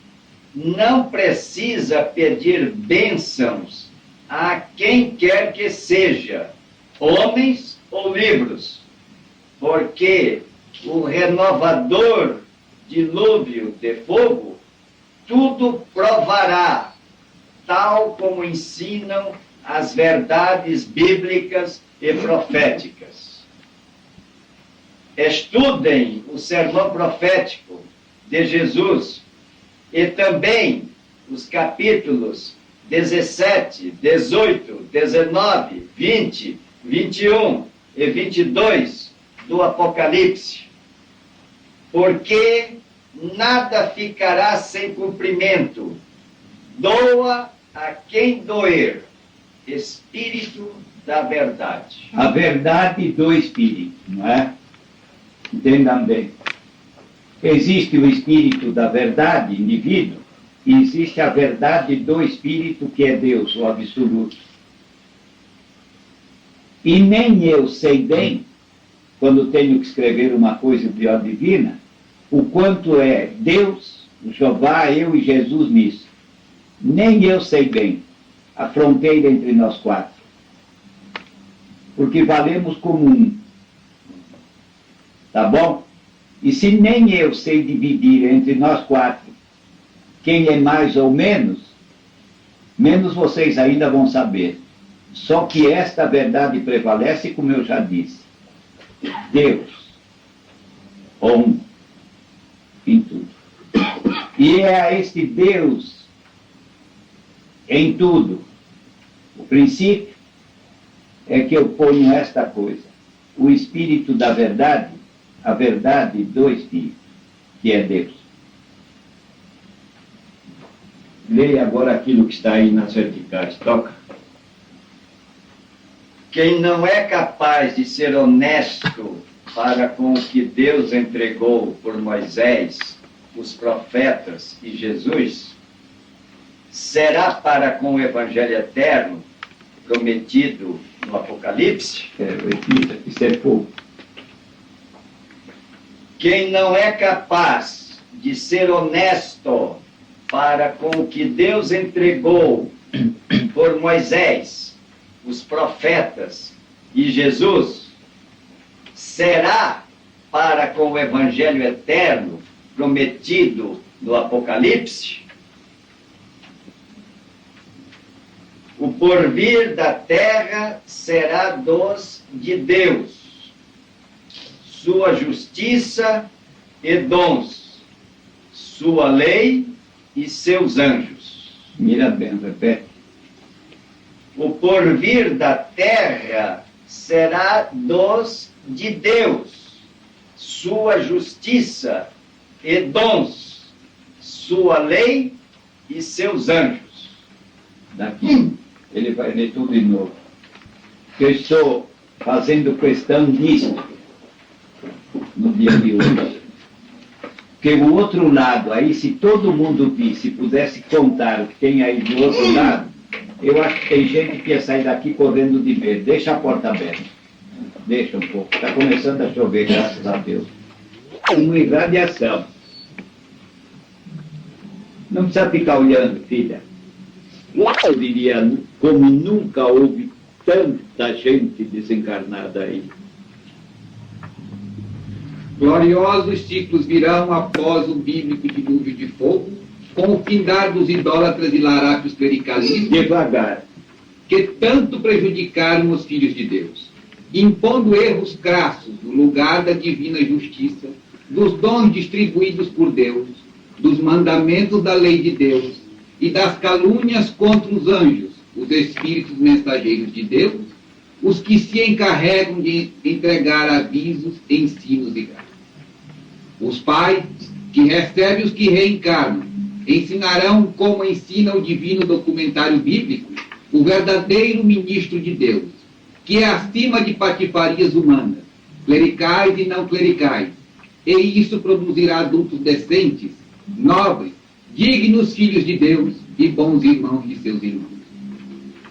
não precisa pedir bênçãos a quem quer que seja, homens ou livros, porque o renovador dilúvio de fogo tudo provará, tal como ensinam as verdades bíblicas e proféticas. Estudem o sermão profético de Jesus e também os capítulos 17, 18, 19, 20, 21 e 22 do Apocalipse, porque nada ficará sem cumprimento. Doa a quem doer, Espírito da verdade. A verdade do Espírito, não é? Entendam bem. Existe o Espírito da verdade, indivíduo, e existe a verdade do Espírito, que é Deus, o absoluto. E nem eu sei bem, quando tenho que escrever uma coisa de ordem divina, o quanto é Deus, o Jeová, eu e Jesus nisso. Nem eu sei bem a fronteira entre nós quatro. Porque valemos como um. Tá bom? E se nem eu sei dividir entre nós quatro quem é mais ou menos, menos vocês ainda vão saber. Só que esta verdade prevalece, como eu já disse. Deus, um, em tudo. E é a este Deus, em tudo, o princípio, é que eu ponho esta coisa. O Espírito da verdade, a verdade do Espírito, que é Deus. Leia agora aquilo que está aí nas verticais. Toca. Quem não é capaz de ser honesto para com o que Deus entregou por Moisés, os profetas e Jesus, será para com o Evangelho Eterno prometido no Apocalipse? Isso é pouco. Quem não é capaz de ser honesto para com o que Deus entregou por Moisés, os profetas e Jesus, será para com o Evangelho Eterno prometido no Apocalipse? O porvir da terra será dos de Deus, sua justiça e dons, sua lei e seus anjos. Mira bem, repete. O porvir da terra será dos de Deus, sua justiça e dons, sua lei e seus anjos. Daqui, ele vai ler tudo de novo. Eu estou fazendo questão disso no dia de hoje. Porque o outro lado, aí se todo mundo visse, pudesse contar o que tem aí do outro lado, eu acho que tem gente que ia sair daqui correndo de medo. Deixa a porta aberta. Deixa um pouco. Está começando a chover, graças a Deus. Uma irradiação. Não precisa ficar olhando, filha. Eu diria, como nunca houve tanta gente desencarnada aí. Gloriosos ciclos virão após o bíblico dilúvio de fogo, com o findar dos idólatras e larápios clericalismos, Devagar. que tanto prejudicaram os filhos de Deus, impondo erros crassos no lugar da divina justiça, dos dons distribuídos por Deus, dos mandamentos da lei de Deus e das calúnias contra os anjos, os espíritos mensageiros de Deus, os que se encarregam de entregar avisos, ensinos e graças. Os pais, que recebem os que reencarnam, ensinarão como ensina o divino documentário bíblico, o verdadeiro ministro de Deus, que é acima de patifarias humanas, clericais e não clericais, e isso produzirá adultos decentes, nobres, dignos filhos de Deus e bons irmãos de seus irmãos.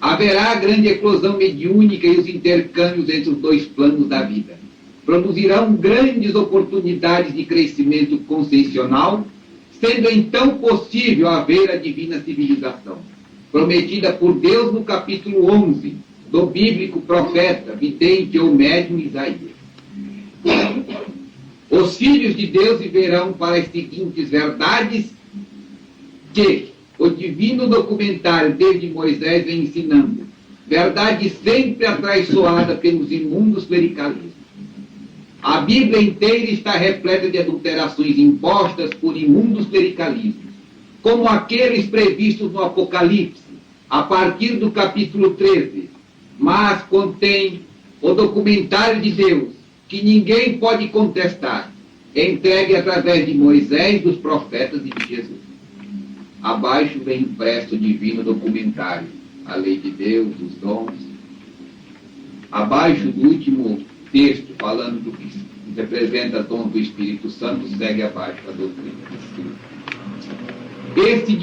Haverá grande eclosão mediúnica e os intercâmbios entre os dois planos da vida produzirão grandes oportunidades de crescimento consciencial, sendo então possível haver a divina civilização, prometida por Deus no capítulo 11 do bíblico profeta, vidente ou médium Isaías. Os filhos de Deus viverão para as seguintes verdades que o divino documentário desde Moisés vem ensinando, verdade sempre atraiçoada pelos imundos clericalismos. A Bíblia inteira está repleta de adulterações impostas por imundos clericalismos, como aqueles previstos no Apocalipse, a partir do capítulo 13, mas contém o documentário de Deus, que ninguém pode contestar, entregue através de Moisés, dos profetas e de Jesus. Abaixo vem impresso o divino documentário, a lei de Deus, os dons. Abaixo do último texto, falando do que representa dom do Espírito Santo, segue abaixo a doutrina do Espírito. Este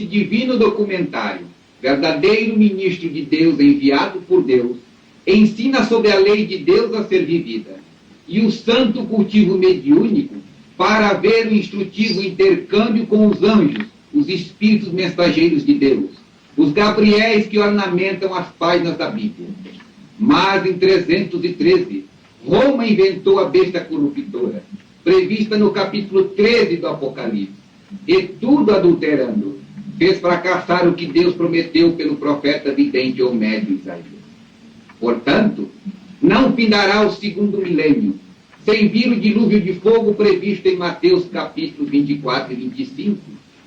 divino documentário, verdadeiro ministro de Deus enviado por Deus, ensina sobre a lei de Deus a ser vivida, e o santo cultivo mediúnico para haver o instrutivo intercâmbio com os anjos, os espíritos mensageiros de Deus, os Gabriéis que ornamentam as páginas da Bíblia. Mas em 313, Roma inventou a besta corruptora, prevista no capítulo 13 do Apocalipse, e tudo adulterando, fez fracassar o que Deus prometeu pelo profeta vidente ou médio Isaías. Portanto, não findará o segundo milênio, sem vir o dilúvio de fogo previsto em Mateus capítulos 24 e 25,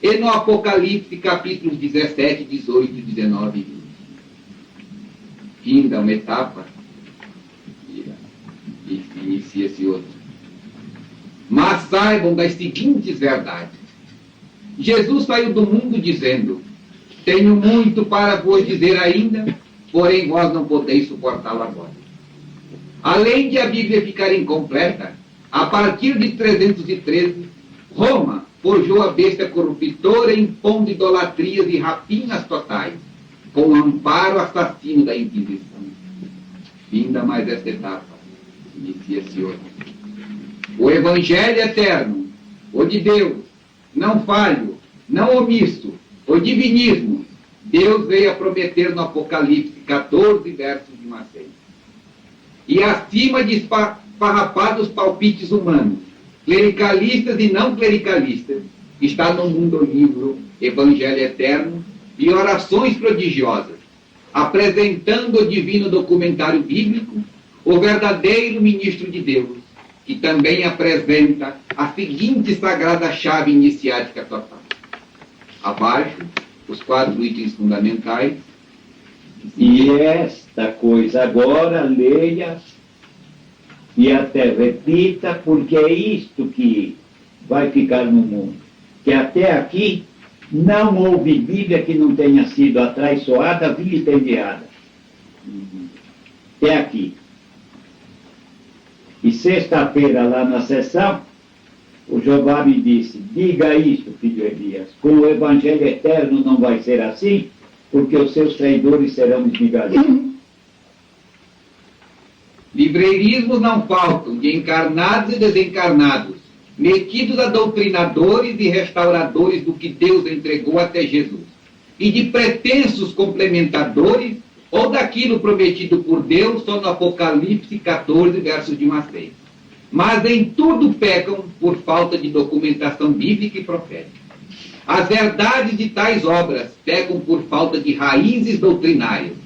e no Apocalipse capítulos 17, 18, 19 e 20. Finda uma etapa e inicia-se outra. Mas saibam das seguintes verdades. Jesus saiu do mundo dizendo: tenho muito para vos dizer ainda, porém vós não podeis suportá-lo agora. Além de a Bíblia ficar incompleta, a partir de 313, Roma forjou a besta corruptora, impondo idolatrias e rapinas totais, com amparo assassino da Inquisição. Finda mais esta etapa, inicia-se outra. O Evangelho eterno, o de Deus, não falho, não omisso, o divinismo, Deus veio a prometer no Apocalipse 14, versos de 1 a 6. E acima de esfarrapados palpites humanos, clericalistas e não clericalistas, está no mundo o livro Evangelho Eterno e orações prodigiosas, apresentando o divino documentário bíblico, o verdadeiro ministro de Deus, que também apresenta a seguinte sagrada chave iniciática total. Abaixo, os 4 itens fundamentais. E esta coisa agora leia e até repita, porque é isto que vai ficar no mundo. Que até aqui não houve Bíblia que não tenha sido atraiçoada, vilipendiada. Até aqui. E sexta-feira, lá na sessão, o Jeová me disse: diga isto, filho Elias, com o Evangelho Eterno não vai ser assim, porque os seus traidores serão esmigalhados. Livreirismos não faltam de encarnados e desencarnados, metidos a doutrinadores e restauradores do que Deus entregou até Jesus, e de pretensos complementadores ou daquilo prometido por Deus só no Apocalipse 14, versos de 1 a 6. Mas em tudo pecam por falta de documentação bíblica e profética. As verdades de tais obras pecam por falta de raízes doutrinárias,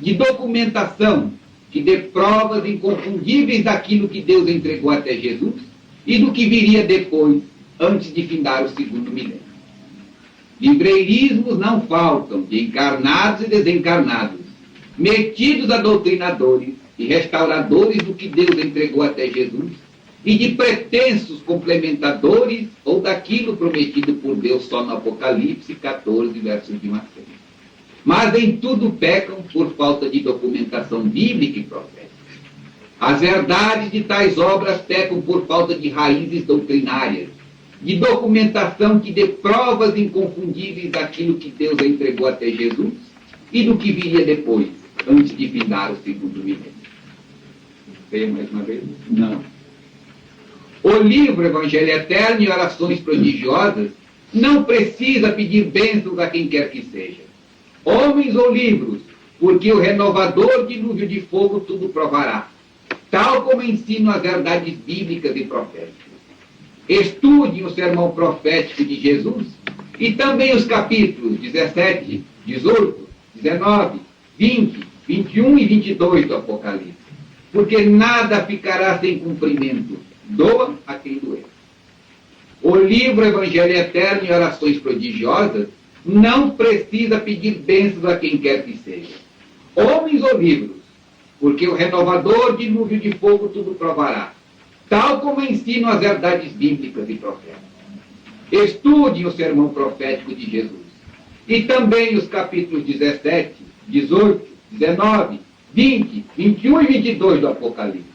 de documentação que dê provas inconfundíveis daquilo que Deus entregou até Jesus e do que viria depois, antes de findar o segundo milênio. Livreirismos não faltam de encarnados e desencarnados, metidos a doutrinadores e restauradores do que Deus entregou até Jesus, e de pretensos complementadores ou daquilo prometido por Deus só no Apocalipse 14, versos de 1 a 6. mas em tudo pecam por falta de documentação bíblica e profética. As verdades de tais obras pecam por falta de raízes doutrinárias, de documentação que dê provas inconfundíveis daquilo que Deus entregou até Jesus e do que viria depois, antes de findar o segundo milênio. Veio mais uma vez? Não. O livro Evangelho Eterno e Orações Prodigiosas não precisa pedir bênçãos a quem quer que seja, homens ou livros, porque o renovador dilúvio de fogo tudo provará, tal como ensinam as verdades bíblicas e proféticas. Estudem o sermão profético de Jesus e também os capítulos 17, 18, 19, 20, 21 e 22 do Apocalipse, porque nada ficará sem cumprimento, doa a quem doer. O livro Evangelho Eterno e Orações Prodigiosas não precisa pedir bênçãos a quem quer que seja, homens ou livros, porque o renovador dilúvio de fogo tudo provará, tal como ensinam as verdades bíblicas e proféticas. Estudem o sermão profético de Jesus e também os capítulos 17, 18, 19, 20, 21 e 22 do Apocalipse,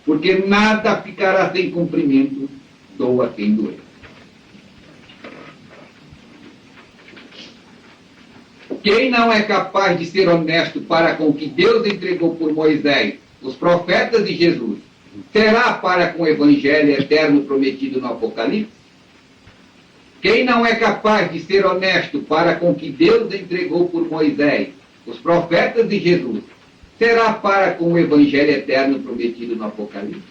porque nada ficará sem cumprimento, doa quem doer. Quem não é capaz de ser honesto para com o que Deus entregou por Moisés, os profetas e Jesus, será para com o Evangelho Eterno prometido no Apocalipse? Quem não é capaz de ser honesto para com o que Deus entregou por Moisés, os profetas e Jesus, será para com o Evangelho Eterno prometido no Apocalipse?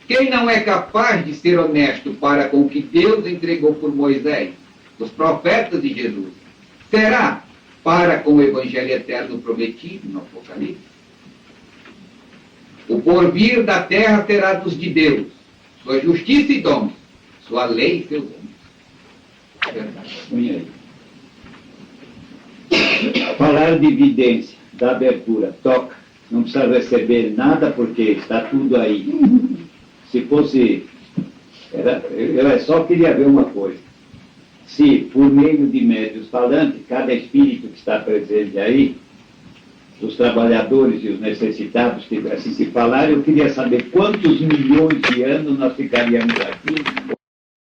Quem não é capaz de ser honesto para com o que Deus entregou por Moisés, os profetas e Jesus, será para com o Evangelho Eterno prometido no Apocalipse? O porvir da terra será dos de Deus, sua justiça e dons, sua lei e seus homens. Verdade. Falar de evidência, da abertura, toca, não precisa receber nada porque está tudo aí. Se fosse, eu só queria ver uma coisa. Se, por meio de médios falantes, cada espírito que está presente aí, os trabalhadores e os necessitados tivessem que falar, eu queria saber quantos milhões de anos nós ficaríamos aqui